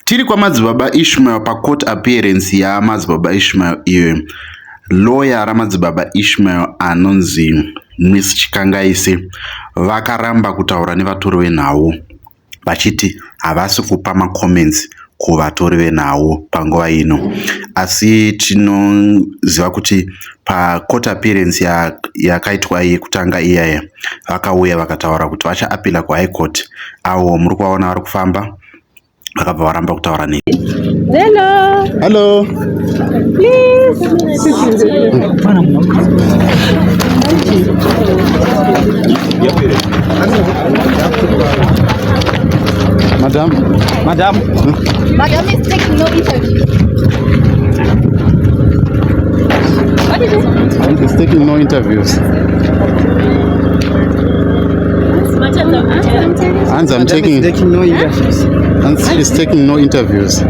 Tiri kwa Madzibaba Ishmael pa court appearance ya Madzibaba Ishmael iyo. Lawyer Madzibaba Ishmael anonzi Miss Chikangaise vakaramba kutaura nevatori venhau vachiti havasi kupa macomments kuvatori venhau panguva ino, asi tinoziva kuti pa court appearance yakaitwa yekutanga iyaya vakauya vakataura kuti vachaapila kuhigh court. Avo muri kuvaona vari kufamba vakabva varamba kutaura nei. Hello. Hello. Please. Madam. Madam is taking no interview. What did you say? He's taking no interviews. I'm taking no interviews. And she's taking no interviews.